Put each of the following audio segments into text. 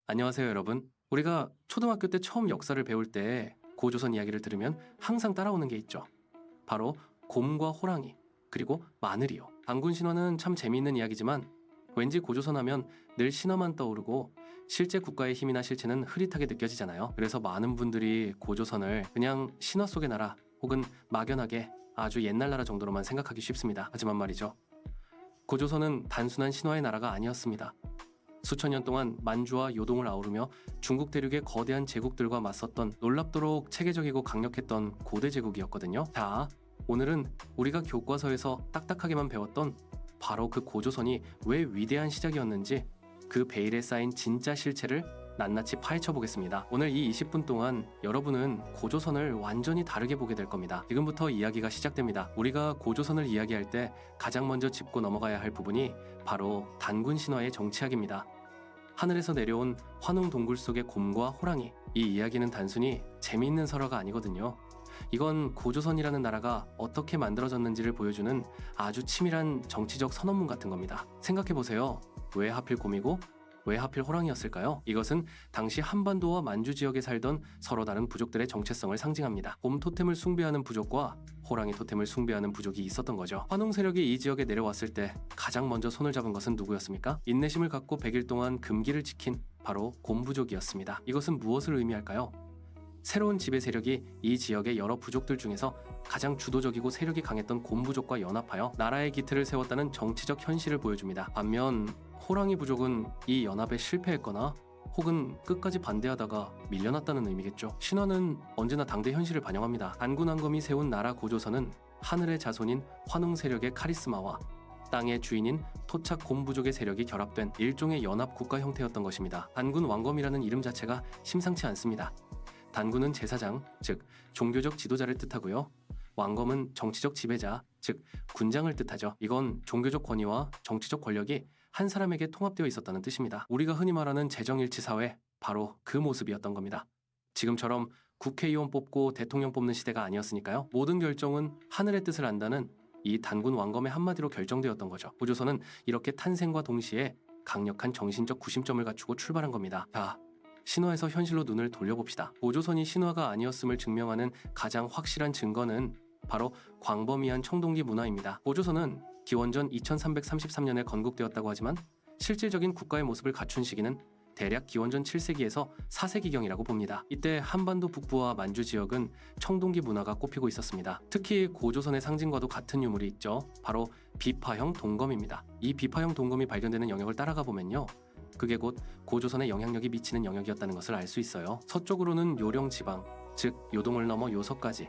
안녕하세요, 여러분. 우리가 초등학교 때 처음 역사를 배울 때 고조선 이야기를 들으면 항상 따라오는 게 있죠. 바로 곰과 호랑이, 그리고 마늘이요. 단군 신화는 참 재미있는 이야기지만 왠지 고조선 하면 늘 신화만 떠오르고 실제 국가의 힘이나 실체는 흐릿하게 느껴지잖아요. 그래서 많은 분들이 고조선을 그냥 신화 속의 나라 혹은 막연하게 아주 옛날 나라 정도로만 생각하기 쉽습니다. 하지만 말이죠. 고조선은 단순한 신화의 나라가 아니었습니다. 수천 년 동안 만주와 요동을 아우르며 중국 대륙의 거대한 제국들과 맞섰던 놀랍도록 체계적이고 강력했던 고대 제국이었거든요. 자, 오늘은 우리가 교과서에서 딱딱하게만 배웠던 바로 그 고조선이 왜 위대한 시작이었는지 그 베일에 쌓인 진짜 실체를 낱낱이 파헤쳐 보겠습니다. 오늘 이 20분 동안 여러분은 고조선을 완전히 다르게 보게 될 겁니다. 지금부터 이야기가 시작됩니다. 우리가 고조선을 이야기할 때 가장 먼저 짚고 넘어가야 할 부분이 바로 단군 신화의 정치학입니다. 하늘에서 내려온 환웅 동굴 속의 곰과 호랑이. 이 이야기는 단순히 재미있는 설화가 아니거든요. 이건 고조선이라는 나라가 어떻게 만들어졌는지를 보여주는 아주 치밀한 정치적 선언문 같은 겁니다. 생각해보세요. 왜 하필 곰이고 왜 하필 호랑이였을까요? 이것은 당시 한반도와 만주 지역에 살던 서로 다른 부족들의 정체성을 상징합니다. 곰 토템을 숭배하는 부족과 호랑이 토템을 숭배하는 부족이 있었던 거죠. 환웅 세력이 이 지역에 내려왔을 때 가장 먼저 손을 잡은 것은 누구였습니까? 인내심을 갖고 100일 동안 금기를 지킨 바로 곰 부족이었습니다. 이것은 무엇을 의미할까요? 새로운 지배 세력이 이 지역의 여러 부족들 중에서 가장 주도적이고 세력이 강했던 곰 부족과 연합하여 나라의 기틀을 세웠다는 정치적 현실을 보여줍니다. 반면 호랑이 부족은 이 연합에 실패했거나 혹은 끝까지 반대하다가 밀려났다는 의미겠죠. 신화는 언제나 당대 현실을 반영합니다. 단군 황검이 세운 나라 고조선은 하늘의 자손인 환웅 세력의 카리스마와 땅의 주인인 토착 곰 부족의 세력이 결합된 일종의 연합 국가 형태였던 것입니다. 단군 왕검이라는 이름 자체가 심상치 않습니다. 단군은 제사장, 즉 종교적 지도자를 뜻하고요. 왕검은 정치적 지배자, 즉 군장을 뜻하죠. 이건 종교적 권위와 정치적 권력이 한 사람에게 통합되어 있었다는 뜻입니다. 우리가 흔히 말하는 재정일치 사회, 바로 그 모습이었던 겁니다. 지금처럼 국회의원 뽑고 대통령 뽑는 시대가 아니었으니까요. 모든 결정은 하늘의 뜻을 안다는 이 단군 왕검의 한마디로 결정되었던 거죠. 고조선은 이렇게 탄생과 동시에 강력한 정신적 구심점을 갖추고 출발한 겁니다. 자, 신화에서 현실로 눈을 돌려봅시다. 고조선이 신화가 아니었음을 증명하는 가장 확실한 증거는 바로 광범위한 청동기 문화입니다. 고조선은 기원전 2333년에 건국되었다고 하지만 실질적인 국가의 모습을 갖춘 시기는 대략 기원전 7세기에서 4세기경이라고 봅니다. 이때 한반도 북부와 만주 지역은 청동기 문화가 꼽히고 있었습니다. 특히 고조선의 상징과도 같은 유물이 있죠. 바로 비파형 동검입니다. 이 비파형 동검이 발견되는 영역을 따라가 보면요. 그게 곧 고조선의 영향력이 미치는 영역이었다는 것을 알 수 있어요. 서쪽으로는 요령 지방, 즉 요동을 넘어 요서까지,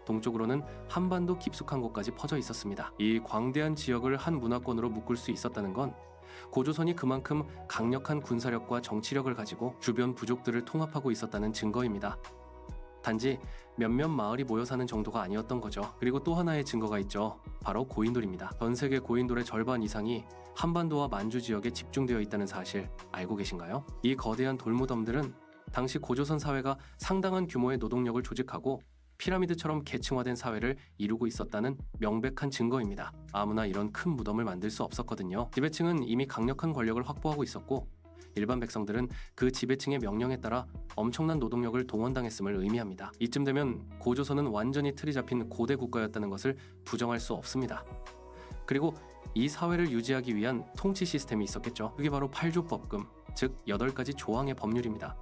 동쪽으로는 한반도 깊숙한 곳까지 퍼져 있었습니다. 이 광대한 지역을 한 문화권으로 묶을 수 있었다는 건 고조선이 그만큼 강력한 군사력과 정치력을 가지고 주변 부족들을 통합하고 있었다는 증거입니다. 단지 몇몇 마을이 모여 사는 정도가 아니었던 거죠. 그리고 또 하나의 증거가 있죠. 바로 고인돌입니다. 전 세계 고인돌의 절반 이상이 한반도와 만주 지역에 집중되어 있다는 사실 알고 계신가요? 이 거대한 돌무덤들은 당시 고조선 사회가 상당한 규모의 노동력을 조직하고 피라미드처럼 계층화된 사회를 이루고 있었다는 명백한 증거입니다. 아무나 이런 큰 무덤을 만들 수 없었거든요. 지배층은 이미 강력한 권력을 확보하고 있었고 일반 백성들은 그 지배층의 명령에 따라 엄청난 노동력을 동원당했음을 의미합니다. 이쯤 되면 고조선은 완전히 틀이 잡힌 고대 국가였다는 것을 부정할 수 없습니다. 그리고 이 사회를 유지하기 위한 통치 시스템이 있었겠죠. 그게 바로 8조법금, 즉 8가지 조항의 법률입니다.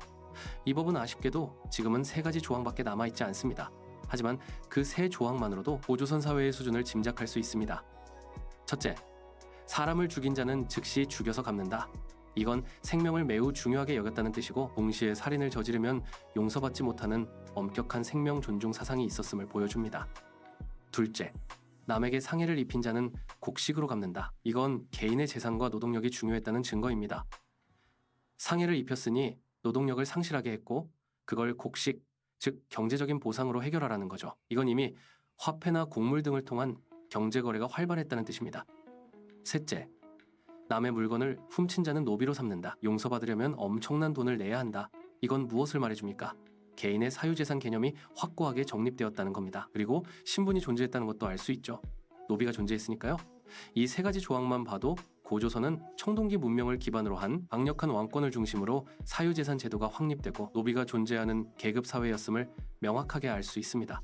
이 법은 아쉽게도 지금은 3가지 조항밖에 남아있지 않습니다. 하지만 그 3조항만으로도 고조선 사회의 수준을 짐작할 수 있습니다. 첫째, 사람을 죽인 자는 즉시 죽여서 갚는다. 이건 생명을 매우 중요하게 여겼다는 뜻이고 동시에 살인을 저지르면 용서받지 못하는 엄격한 생명 존중 사상이 있었음을 보여줍니다. 둘째, 남에게 상해를 입힌 자는 곡식으로 갚는다. 이건 개인의 재산과 노동력이 중요했다는 증거입니다. 상해를 입혔으니 노동력을 상실하게 했고 그걸 곡식, 즉 경제적인 보상으로 해결하라는 거죠. 이건 이미 화폐나 곡물 등을 통한 경제 거래가 활발했다는 뜻입니다. 셋째, 남의 물건을 훔친 자는 노비로 삼는다. 용서받으려면 엄청난 돈을 내야 한다. 이건 무엇을 말해줍니까? 개인의 사유재산 개념이 확고하게 정립되었다는 겁니다. 그리고 신분이 존재했다는 것도 알 수 있죠. 노비가 존재했으니까요. 이 3가지 조항만 봐도 고조선은 청동기 문명을 기반으로 한 강력한 왕권을 중심으로 사유재산 제도가 확립되고 노비가 존재하는 계급 사회였음을 명확하게 알 수 있습니다.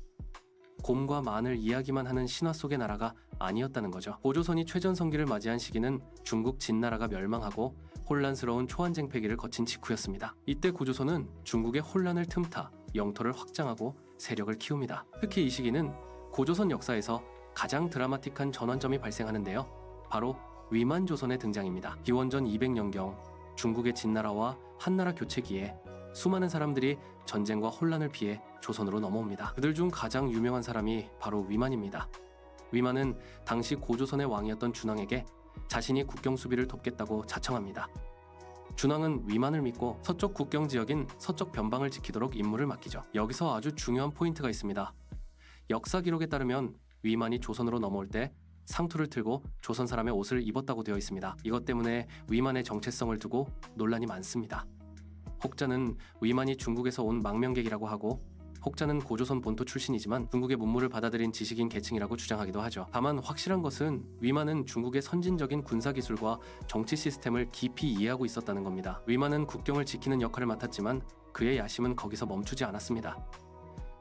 곰과 마늘 이야기만 하는 신화 속의 나라가 아니었다는 거죠. 고조선이 최전성기를 맞이한 시기는 중국 진나라가 멸망하고 혼란스러운 초안쟁패기를 거친 직후였습니다. 이때 고조선은 중국의 혼란을 틈타 영토를 확장하고 세력을 키웁니다. 특히 이 시기는 고조선 역사에서 가장 드라마틱한 전환점이 발생하는데요. 바로 위만조선의 등장입니다. 기원전 200년경 중국의 진나라와 한나라 교체기에 수많은 사람들이 전쟁과 혼란을 피해 조선으로 넘어옵니다. 그들 중 가장 유명한 사람이 바로 위만입니다. 위만은 당시 고조선의 왕이었던 준왕에게 자신이 국경 수비를 돕겠다고 자청합니다. 준왕은 위만을 믿고 서쪽 국경 지역인 서쪽 변방을 지키도록 임무를 맡기죠. 여기서 아주 중요한 포인트가 있습니다. 역사 기록에 따르면 위만이 조선으로 넘어올 때 상투를 틀고 조선 사람의 옷을 입었다고 되어 있습니다. 이것 때문에 위만의 정체성을 두고 논란이 많습니다. 혹자는 위만이 중국에서 온 망명객이라고 하고, 혹자는 고조선 본토 출신이지만 중국의 문물을 받아들인 지식인 계층이라고 주장하기도 하죠. 다만 확실한 것은 위만은 중국의 선진적인 군사기술과 정치 시스템을 깊이 이해하고 있었다는 겁니다. 위만은 국경을 지키는 역할을 맡았지만 그의 야심은 거기서 멈추지 않았습니다.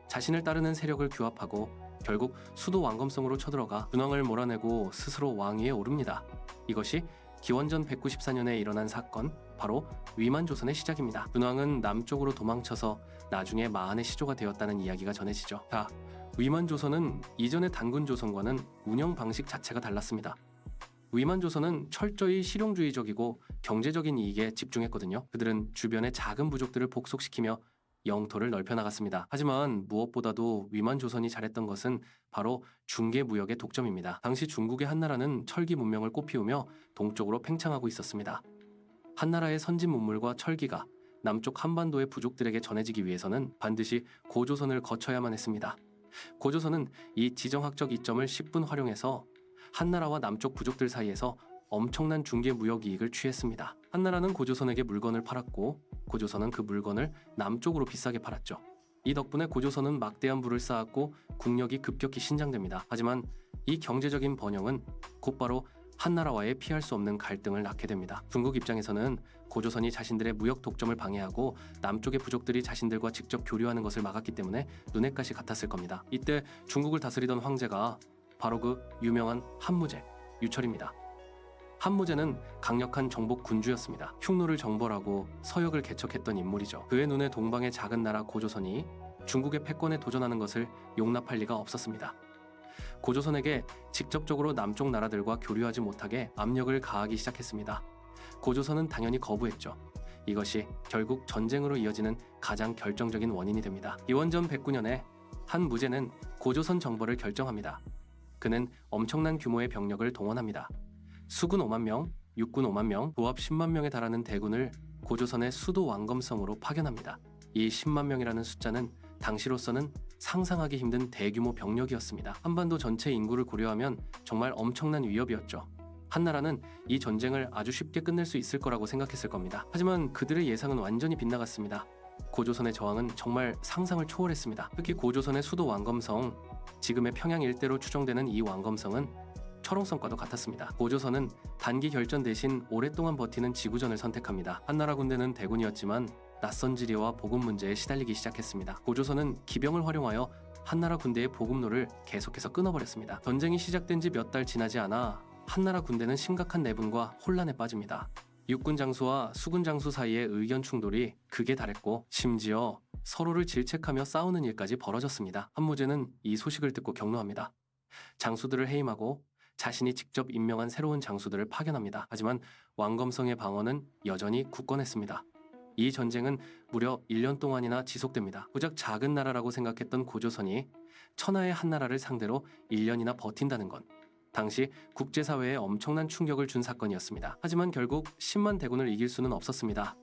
자신을 따르는 세력을 규합하고 결국 수도 왕검성으로 쳐들어가 준왕을 몰아내고 스스로 왕위에 오릅니다. 이것이 기원전 194년에 일어난 사건, 바로 위만조선의 시작입니다. 준왕은 남쪽으로 도망쳐서 나중에 마한의 시조가 되었다는 이야기가 전해지죠. 자, 위만조선은 이전의 단군조선과는 운영 방식 자체가 달랐습니다. 위만조선은 철저히 실용주의적이고 경제적인 이익에 집중했거든요. 그들은 주변의 작은 부족들을 복속시키며 영토를 넓혀 나갔습니다. 하지만 무엇보다도 위만조선이 잘했던 것은 바로 중개무역의 독점입니다. 당시 중국의 한나라는 철기 문명을 꽃피우며 동쪽으로 팽창하고 있었습니다. 한나라의 선진 문물과 철기가 남쪽 한반도의 부족들에게 전해지기 위해서는 반드시 고조선을 거쳐야만 했습니다. 고조선은 이 지정학적 이점을 10분 활용해서 한나라와 남쪽 부족들 사이에서 엄청난 중개무역 이익을 취했습니다. 한나라는 고조선에게 물건을 팔았고 고조선은 그 물건을 남쪽으로 비싸게 팔았죠. 이 덕분에 고조선은 막대한 부를 쌓았고 국력이 급격히 신장됩니다. 하지만 이 경제적인 번영은 곧바로 한나라와의 피할 수 없는 갈등을 낳게 됩니다. 중국 입장에서는 고조선이 자신들의 무역 독점을 방해하고 남쪽의 부족들이 자신들과 직접 교류하는 것을 막았기 때문에 눈엣 가시 같았을 겁니다. 이때 중국을 다스리던 황제가 바로 그 유명한 한무제, 유철입니다. 한무제는 강력한 정복 군주였습니다. 흉노를 정벌하고 서역을 개척했던 인물이죠. 그의 눈에 동방의 작은 나라 고조선이 중국의 패권에 도전하는 것을 용납할 리가 없었습니다. 고조선에게 직접적으로 남쪽 나라들과 교류하지 못하게 압력을 가하기 시작했습니다. 고조선은 당연히 거부했죠. 이것이 결국 전쟁으로 이어지는 가장 결정적인 원인이 됩니다. 기원전 109년에 한무제는 고조선 정벌을 결정합니다. 그는 엄청난 규모의 병력을 동원합니다. 수군 5만 명, 육군 5만 명, 도합 10만 명에 달하는 대군을 고조선의 수도 왕검성으로 파견합니다. 이 10만 명이라는 숫자는 당시로서는 상상하기 힘든 대규모 병력이었습니다. 한반도 전체 인구를 고려하면 정말 엄청난 위협이었죠. 한나라는 이 전쟁을 아주 쉽게 끝낼 수 있을 거라고 생각했을 겁니다. 하지만 그들의 예상은 완전히 빗나갔습니다. 고조선의 저항은 정말 상상을 초월했습니다. 특히 고조선의 수도 왕검성, 지금의 평양 일대로 추정되는 이 왕검성은 철옹성과도 같았습니다. 고조선은 단기 결전 대신 오랫동안 버티는 지구전을 선택합니다. 한나라 군대는 대군이었지만 낯선 지리와 보급 문제에 시달리기 시작했습니다. 고조선은 기병을 활용하여 한나라 군대의 보급로를 계속해서 끊어버렸습니다. 전쟁이 시작된 지 몇 달 지나지 않아 한나라 군대는 심각한 내분과 혼란에 빠집니다. 육군 장수와 수군 장수 사이의 의견 충돌이 극에 달했고 심지어 서로를 질책하며 싸우는 일까지 벌어졌습니다. 한무제는 이 소식을 듣고 격노합니다. 장수들을 해임하고 자신이 직접 임명한 새로운 장수들을 파견합니다. 하지만 왕검성의 방어는 여전히 굳건했습니다. 이 전쟁은 무려 1년 동안이나 지속됩니다. 고작 작은 나라라고 생각했던 고조선이 천하의 한나라를 상대로 1년이나 버틴다는 건 당시 국제사회에 엄청난 충격을 준 사건이었습니다. 하지만 결국 10만 대군을 이길 수는 없었습니다.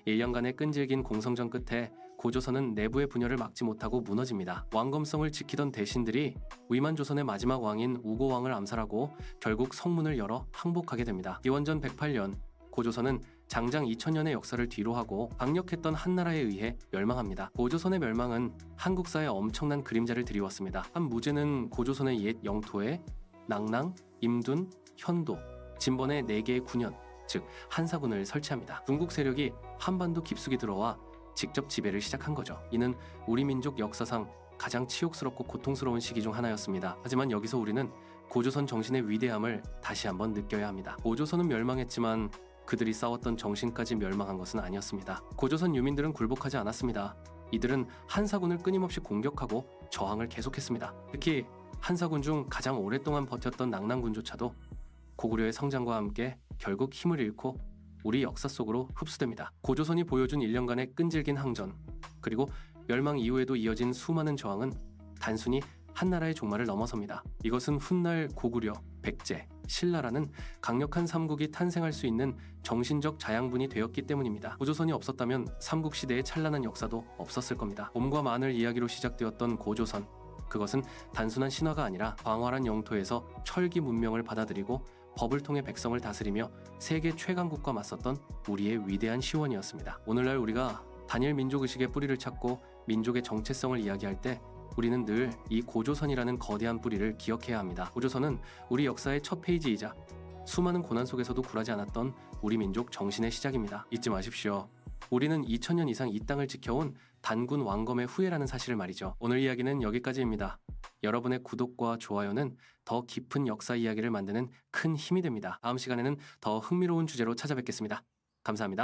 1년간의 끈질긴 공성전 끝에 고조선은 내부의 분열을 막지 못하고 무너집니다. 왕검성을 지키던 대신들이 위만조선의 마지막 왕인 우고왕을 암살하고 결국 성문을 열어 항복하게 됩니다. 기원전 108년 고조선은 장장 2000년의 역사를 뒤로하고 강력했던 한나라에 의해 멸망합니다. 고조선의 멸망은 한국사에 엄청난 그림자를 드리웠습니다. 한무제는 고조선의 옛 영토에 낭랑, 임둔, 현도, 진번에 4개의 군현, 즉 한사군을 설치합니다. 중국 세력이 한반도 깊숙이 들어와 직접 지배를 시작한 거죠. 이는 우리 민족 역사상 가장 치욕스럽고 고통스러운 시기 중 하나였습니다. 하지만 여기서 우리는 고조선 정신의 위대함을 다시 한번 느껴야 합니다. 고조선은 멸망했지만 그들이 싸웠던 정신까지 멸망한 것은 아니었습니다. 고조선 유민들은 굴복하지 않았습니다. 이들은 한사군을 끊임없이 공격하고 저항을 계속했습니다. 특히 한사군 중 가장 오랫동안 버텼던 낙랑군조차도 고구려의 성장과 함께 결국 힘을 잃고 우리 역사 속으로 흡수됩니다. 고조선이 보여준 1년간의 끈질긴 항전, 그리고 멸망 이후에도 이어진 수많은 저항은 단순히 한 나라의 종말을 넘어섭니다. 이것은 훗날 고구려, 백제, 신라라는 강력한 삼국이 탄생할 수 있는 정신적 자양분이 되었기 때문입니다. 고조선이 없었다면 삼국시대의 찬란한 역사도 없었을 겁니다. 곰과 마늘 이야기로 시작되었던 고조선, 그것은 단순한 신화가 아니라 광활한 영토에서 철기 문명을 받아들이고 법을 통해 백성을 다스리며 세계 최강국과 맞섰던 우리의 위대한 시원이었습니다. 오늘날 우리가 단일 민족의식의 뿌리를 찾고 민족의 정체성을 이야기할 때 우리는 늘 이 고조선이라는 거대한 뿌리를 기억해야 합니다. 고조선은 우리 역사의 첫 페이지이자 수많은 고난 속에서도 굴하지 않았던 우리 민족 정신의 시작입니다. 잊지 마십시오. 우리는 2000년 이상 이 땅을 지켜온 단군 왕검의 후예라는 사실을 말이죠. 오늘 이야기는 여기까지입니다. 여러분의 구독과 좋아요는 더 깊은 역사 이야기를 만드는 큰 힘이 됩니다. 다음 시간에는 더 흥미로운 주제로 찾아뵙겠습니다. 감사합니다.